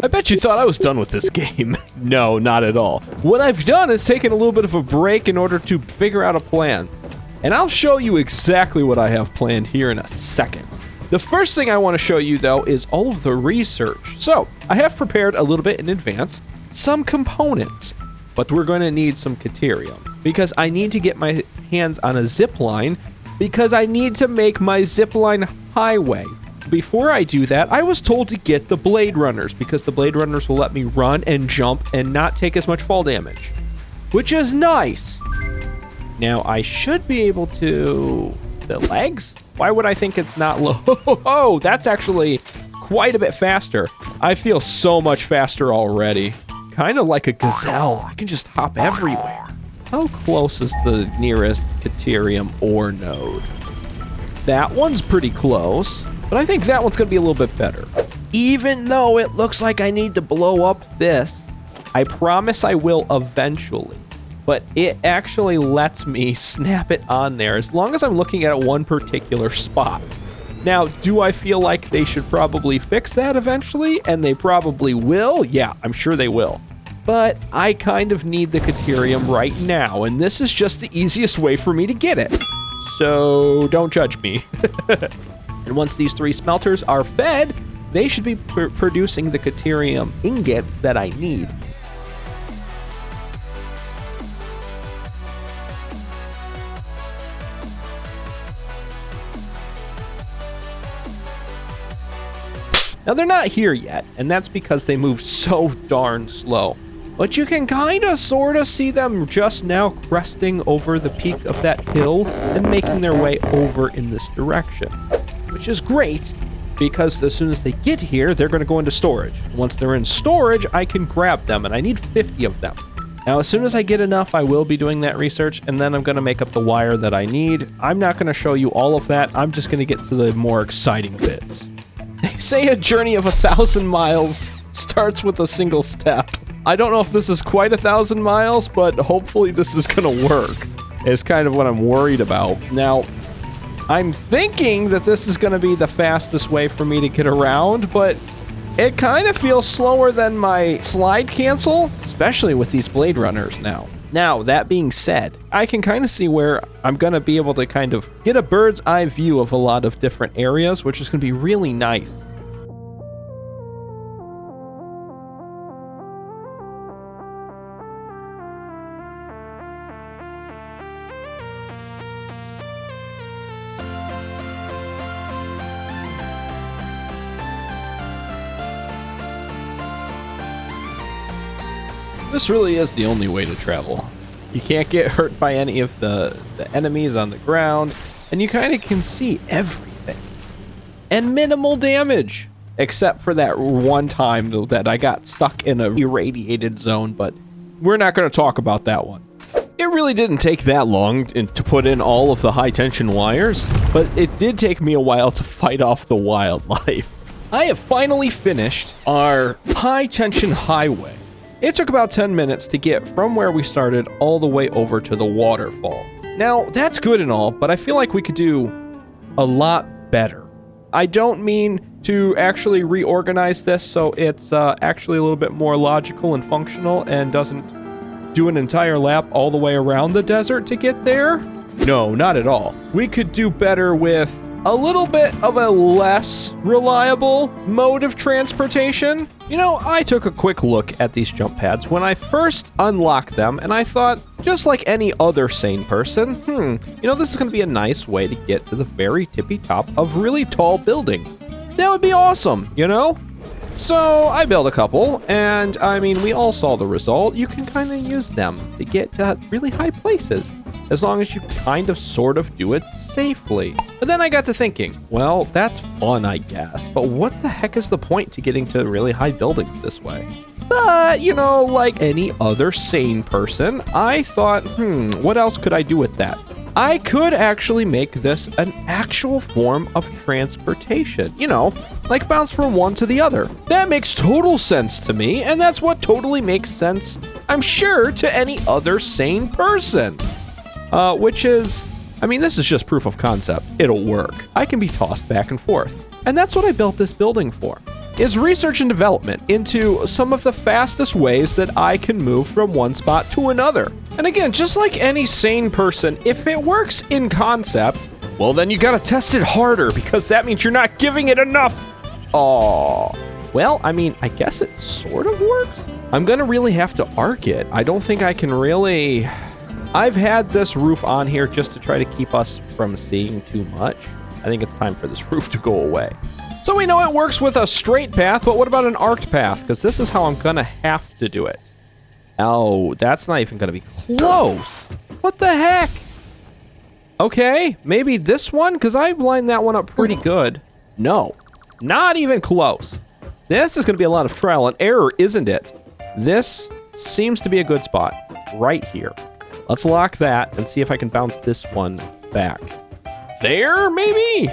I bet you thought I was done with this game. No, not at all. What I've done is taken a little bit of a break in order to figure out a plan. And I'll show you exactly what I have planned here in a second. The first thing I want to show you, though, is all of the research. So, I have prepared a little bit in advance some components, but we're going to need some Caterium because I need to get my hands on a zip line because I need to make my zipline highway. Before I do that, I was told to get the Blade Runners because the Blade Runners will let me run and jump and not take as much fall damage, which is nice. Now, I should be able to... The legs? Why would I think it's not low? Oh, that's actually quite a bit faster. I feel so much faster already. Kind of like a gazelle. I can just hop everywhere. How close is the nearest Caterium ore node? That one's pretty close, but I think that one's going to be a little bit better. Even though it looks like I need to blow up this, I promise I will eventually. But it actually lets me snap it on there as long as I'm looking at one particular spot. Now, do I feel like they should probably fix that eventually? And they probably will? Yeah, I'm sure they will. But I kind of need the Caterium right now, and this is just the easiest way for me to get it. So don't judge me. And once these 3 smelters are fed, they should be producing the Caterium ingots that I need. Now, they're not here yet, and that's because they move so darn slow. But you can kind of sort of see them just now cresting over the peak of that hill and making their way over in this direction. Which is great, because as soon as they get here, they're going to go into storage. Once they're in storage, I can grab them, and I need 50 of them. Now, as soon as I get enough, I will be doing that research, and then I'm going to make up the wire that I need. I'm not going to show you all of that. I'm just going to get to the more exciting bits. They say a journey of 1,000 miles starts with a single step. I don't know if this is quite 1,000 miles, but hopefully this is going to work. It's kind of what I'm worried about. Now, I'm thinking that this is going to be the fastest way for me to get around, but it kind of feels slower than my slide cancel, especially with these Blade Runners now. Now, that being said, I can kind of see where I'm going to be able to kind of get a bird's eye view of a lot of different areas, which is going to be really nice. This really is the only way to travel. You can't get hurt by any of the enemies on the ground, and you kind of can see everything. And minimal damage, except for that one time though, that I got stuck in a irradiated zone, but we're not going to talk about that one. It really didn't take that long to put in all of the high tension wires, but it did take me a while to fight off the wildlife. I have finally finished our high tension highway. It took about 10 minutes to get from where we started all the way over to the waterfall. Now, that's good and all, but I feel like we could do a lot better. I don't mean to actually reorganize this so it's actually a little bit more logical and functional and doesn't do an entire lap all the way around the desert to get there. No, not at all. We could do better with a little bit of a less reliable mode of transportation. You know, I took a quick look at these jump pads when I first unlocked them, and I thought, just like any other sane person, you know, this is going to be a nice way to get to the very tippy top of really tall buildings. That would be awesome, you know? So I built a couple, and I mean, we all saw the result. You can kind of use them to get to really high places, as long as you kind of sort of do it safely. But then I got to thinking, well, that's fun, I guess, but what the heck is the point to getting to really high buildings this way? But, you know, like any other sane person, I thought, what else could I do with that? I could actually make this an actual form of transportation. You know, like bounce from one to the other. That makes total sense to me, and that's what totally makes sense, I'm sure, to any other sane person. Which is, I mean, this is just proof of concept. It'll work. I can be tossed back and forth. And that's what I built this building for. is research and development into some of the fastest ways that I can move from one spot to another. And again, just like any sane person, if it works in concept, well, then you gotta test it harder because that means you're not giving it enough. Oh, well, I mean, I guess it sort of works. I'm gonna really have to arc it. I don't think I can really... I've had this roof on here just to try to keep us from seeing too much. I think it's time for this roof to go away. So we know it works with a straight path, but what about an arced path? Because this is how I'm gonna have to do it. Oh, that's not even gonna be close. What the heck? Okay, maybe this one, because I've lined that one up pretty good. No, not even close. This is gonna be a lot of trial and error, isn't it? This seems to be a good spot, right here. Let's lock that and see if I can bounce this one back. There, maybe?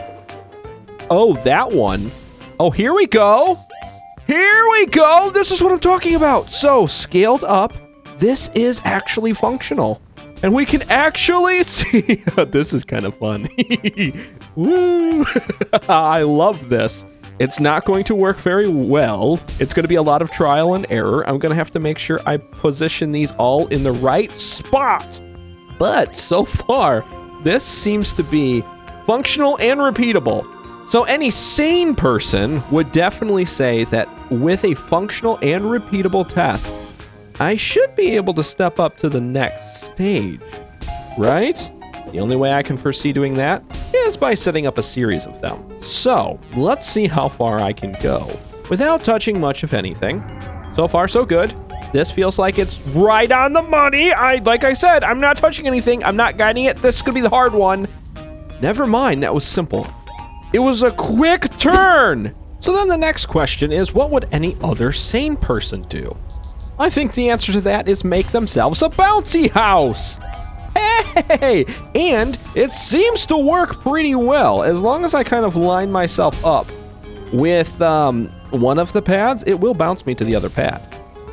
Oh, that one. Oh, here we go. Here we go. This is what I'm talking about. So, scaled up, this is actually functional. And we can actually see... This is kind of fun. Woo! I love this. It's not going to work very well. It's going to be a lot of trial and error. I'm going to have to make sure I position these all in the right spot. But so far, this seems to be functional and repeatable. So any sane person would definitely say that with a functional and repeatable test, I should be able to step up to the next stage, right? The only way I can foresee doing that is by setting up a series of them. So let's see how far I can go without touching much of anything. So far, so good. This feels like it's right on the money. Like I said, I'm not touching anything. I'm not guiding it. This is gonna be the hard one. Never mind, that was simple. It was a quick turn. So then the next question is, what would any other sane person do? I think the answer to that is make themselves a bouncy house. Hey, and it seems to work pretty well. As long as I kind of line myself up with one of the pads, it will bounce me to the other pad.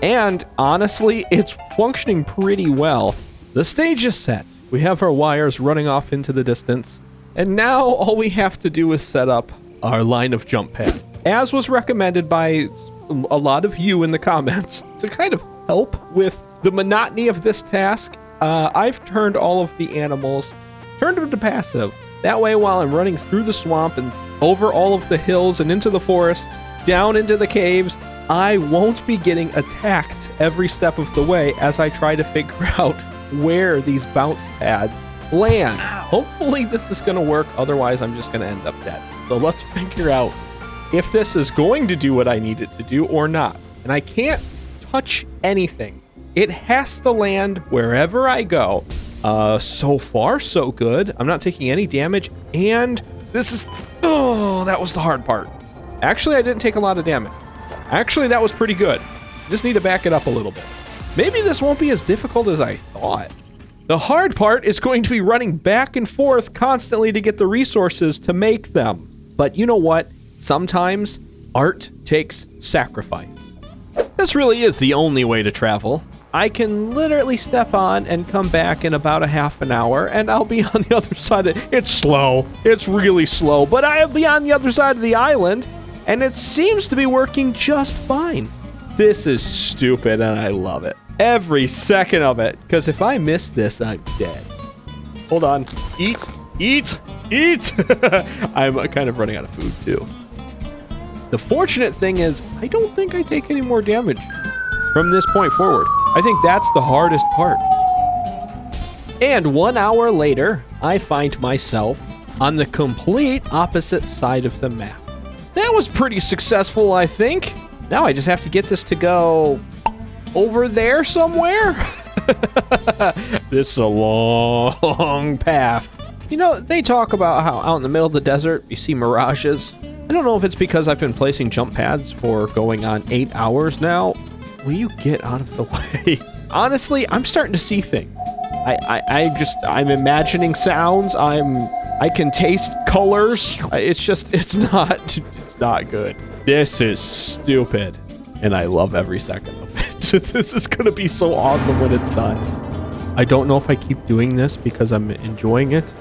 And honestly, it's functioning pretty well. The stage is set. We have our wires running off into the distance. And now all we have to do is set up our line of jump pads, as was recommended by a lot of you in the comments. To kind of help with the monotony of this task, I've turned all of the animals, turned them to passive. That way, while I'm running through the swamp and over all of the hills and into the forests, down into the caves, I won't be getting attacked every step of the way as I try to figure out where these bounce pads land. Hopefully this is going to work, otherwise I'm just going to end up dead. So let's figure out if this is going to do what I need it to do or not. And I can't touch anything. It has to land wherever I go. So far, so good. I'm not taking any damage, and this is... Oh, that was the hard part. Actually, I didn't take a lot of damage. Actually, that was pretty good. Just need to back it up a little bit. Maybe this won't be as difficult as I thought. The hard part is going to be running back and forth constantly to get the resources to make them. But you know what? Sometimes art takes sacrifice. This really is the only way to travel. I can literally step on and come back in about a half an hour, and I'll be on the other side of it. It's slow. It's really slow, but I'll be on the other side of the island, and it seems to be working just fine. This is stupid, and I love it. Every second of it, because if I miss this, I'm dead. Hold on. Eat, eat, eat. I'm kind of running out of food, too. The fortunate thing is, I don't think I take any more damage from this point forward. I think that's the hardest part. And 1 hour later, I find myself on the complete opposite side of the map. That was pretty successful, I think. Now I just have to get this to go over there somewhere. This is a long path. You know, they talk about how out in the middle of the desert, you see mirages. I don't know if it's because I've been placing jump pads for going on 8 hours now. Will you get out of the way? Honestly, I'm starting to see things. I'm imagining sounds. I can taste colors. It's not good. This is stupid. And I love every second of it. This is going to be so awesome when it's done. I don't know if I keep doing this because I'm enjoying it,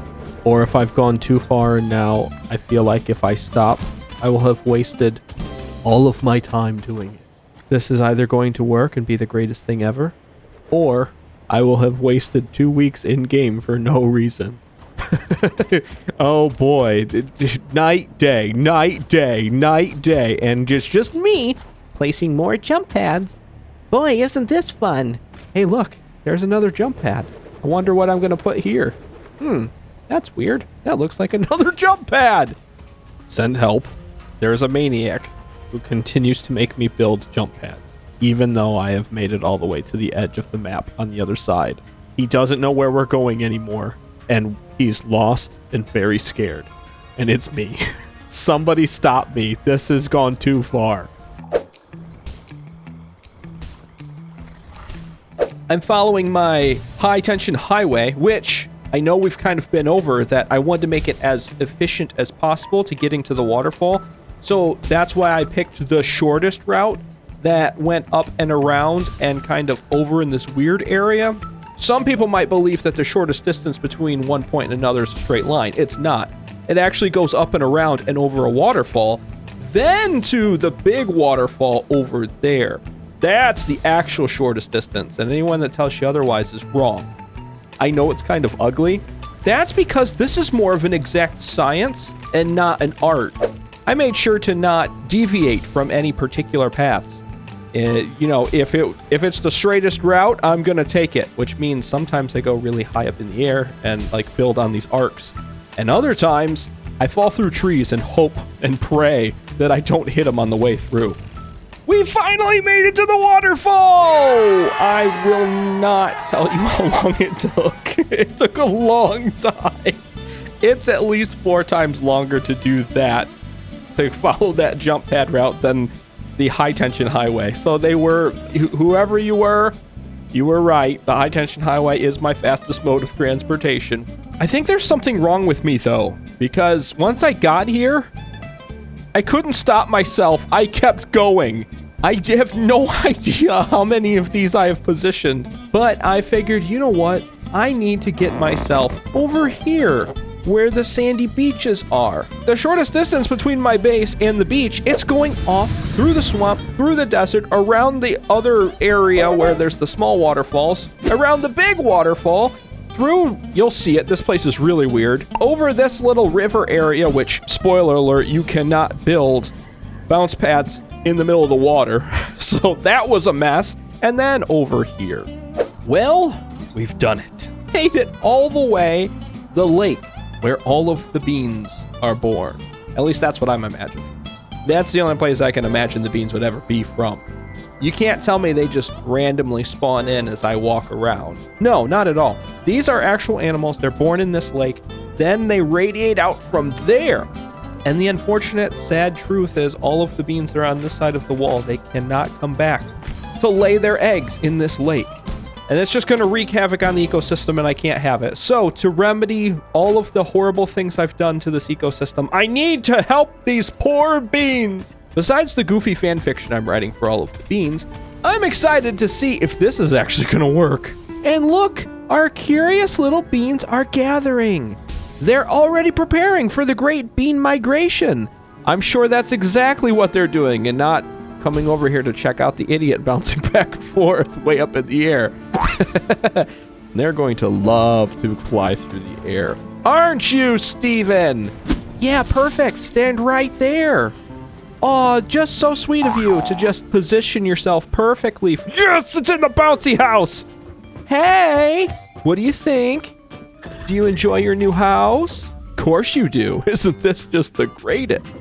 or if I've gone too far and now I feel like if I stop, I will have wasted all of my time doing it. This is either going to work and be the greatest thing ever, or I will have wasted 2 weeks in-game for no reason. Oh boy, night, day, night, day, night, day, and just me placing more jump pads. Boy, isn't this fun. Hey look, there's another jump pad. I wonder what I'm gonna put here. That's weird. That looks like another jump pad. Send help. There's a maniac who continues to make me build jump pads, even though I have made it all the way to the edge of the map on the other side. He doesn't know where we're going anymore, and he's lost and very scared. And it's me. Somebody stop me. This has gone too far. I'm following my high tension highway, which I know we've kind of been over, that I wanted to make it as efficient as possible to getting to the waterfall. So that's why I picked the shortest route that went up and around and kind of over in this weird area. Some people might believe that the shortest distance between one point and another is a straight line. It's not. It actually goes up and around and over a waterfall, then to the big waterfall over there. That's the actual shortest distance, and anyone that tells you otherwise is wrong. I know it's kind of ugly. That's because this is more of an exact science and not an art. I made sure to not deviate from any particular paths. You know, if it's the straightest route, I'm gonna take it, which means sometimes I go really high up in the air and like build on these arcs. And other times, I fall through trees and hope and pray that I don't hit them on the way through. We finally made it to the waterfall! I will not tell you how long it took. It took a long time. It's at least 4 times longer to do that, to follow that jump pad route, than the high tension highway. So they were, whoever you were right. The high tension highway is my fastest mode of transportation. I think there's something wrong with me though, because once I got here, I couldn't stop myself. I kept going. I have no idea how many of these I have positioned, but I figured, you know what? I need to get myself over here where the sandy beaches are. The shortest distance between my base and the beach, it's going off through the swamp, through the desert, around the other area where there's the small waterfalls, around the big waterfall, through, you'll see it, this place is really weird, over this little river area, which, spoiler alert, you cannot build bounce pads in the middle of the water. So that was a mess. And then over here. Well, we've done it. Made it all the way the lake where all of the beans are born. At least that's what I'm imagining. That's the only place I can imagine the beans would ever be from. You can't tell me they just randomly spawn in as I walk around. No, not at all. These are actual animals. They're born in this lake. Then they radiate out from there. And the unfortunate, sad truth is all of the beans that are on this side of the wall, they cannot come back to lay their eggs in this lake. And it's just going to wreak havoc on the ecosystem, and I can't have it. So to remedy all of the horrible things I've done to this ecosystem, I need to help these poor beans. Besides the goofy fan fiction I'm writing for all of the beans, I'm excited to see if this is actually going to work. And look, our curious little beans are gathering. They're already preparing for the great bean migration. I'm sure that's exactly what they're doing and not coming over here to check out the idiot bouncing back and forth way up in the air. They're going to love to fly through the air. Aren't you, Steven? Yeah, perfect. Stand right there. Oh, just so sweet of you to just position yourself perfectly. Yes, it's in the bouncy house. Hey, what do you think? Do you enjoy your new house? Of course you do. Isn't this just the greatest?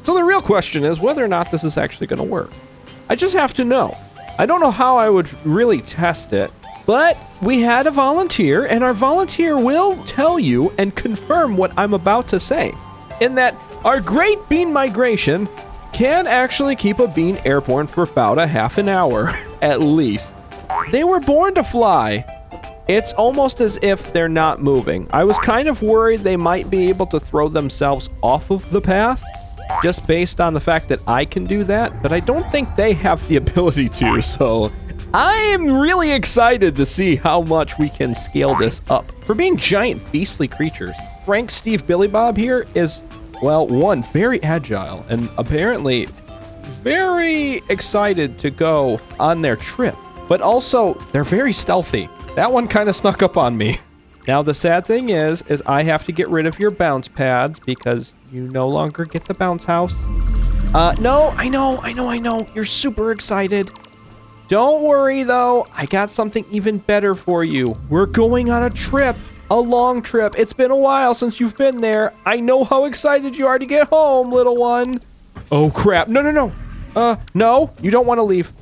So the real question is whether or not this is actually going to work. I just have to know. I don't know how I would really test it, but we had a volunteer, and our volunteer will tell you and confirm what I'm about to say, in that our great bean migration can actually keep a bean airborne for about a half an hour, at least. They were born to fly. It's almost as if they're not moving. I was kind of worried they might be able to throw themselves off of the path, just based on the fact that I can do that, but I don't think they have the ability to, so I am really excited to see how much we can scale this up. For being giant beastly creatures, Frank Steve Billy Bob here is, well, one, very agile, and apparently very excited to go on their trip, but also they're very stealthy. That one kind of snuck up on me. Now, the sad thing is I have to get rid of your bounce pads because you no longer get the bounce house. No, I know. You're super excited. Don't worry, though. I got something even better for you. We're going on a trip, a long trip. It's been a while since you've been there. I know how excited you are to get home, little one. Oh, crap. No. No, you don't want to leave.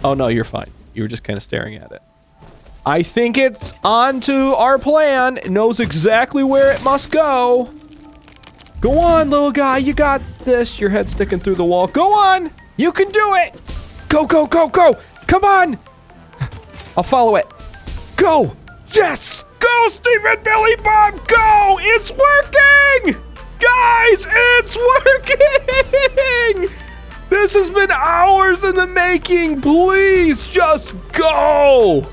Oh, no, you're fine. You were just kind of staring at it. I think it's on to our plan. It knows exactly where it must go. Go on, little guy. You got this. Your head's sticking through the wall. Go on. You can do it. Go. Come on. I'll follow it. Go. Yes. Go, Stephen Billy Bob. Go. It's working. Guys, it's working. This has been hours in the making. Please just go.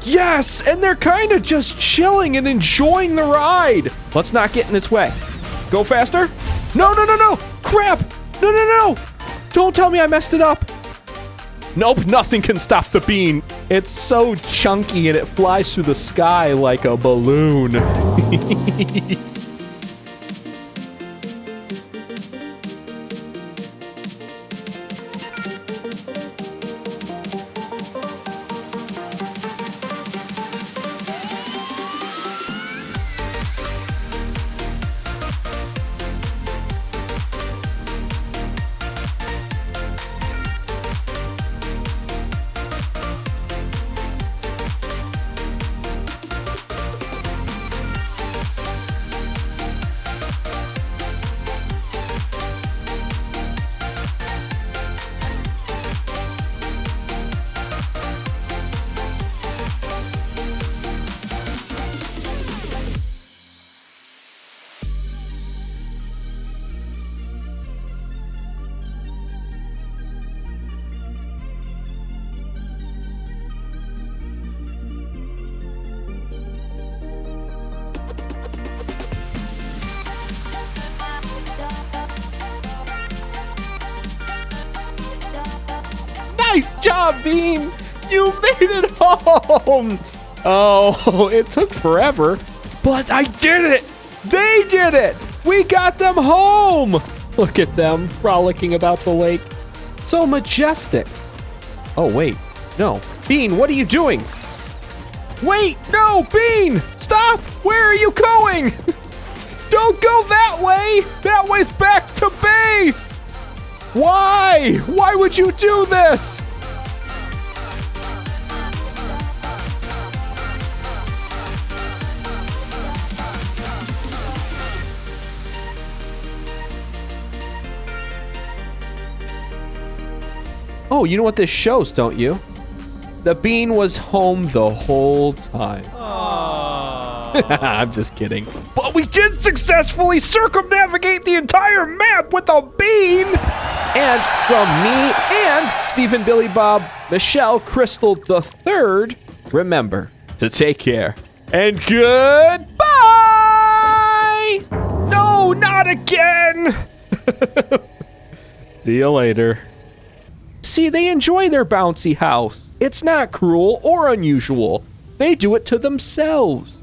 Yes, and they're kind of just chilling and enjoying the ride. Let's not get in its way. Go faster. No. Crap. No. Don't tell me I messed it up. Nope, nothing can stop the bean. It's so chunky and it flies through the sky like a balloon. Nice job, Bean! You made it home! Oh, it took forever, but I did it! They did it! We got them home! Look at them frolicking about the lake. So majestic. Oh, wait. No. Bean, what are you doing? Wait! No! Bean! Stop! Where are you going? Don't go that way! That way's back to base! Why? Why would you do this? Oh, you know what this shows, don't you? The bean was home the whole time. I'm just kidding. But we did successfully circumnavigate the entire map with a bean! And from me and Stephen Billy Bob, Michelle Crystal III, remember to take care. And goodbye! No, not again! See you later. See, they enjoy their bouncy house. It's not cruel or unusual. They do it to themselves.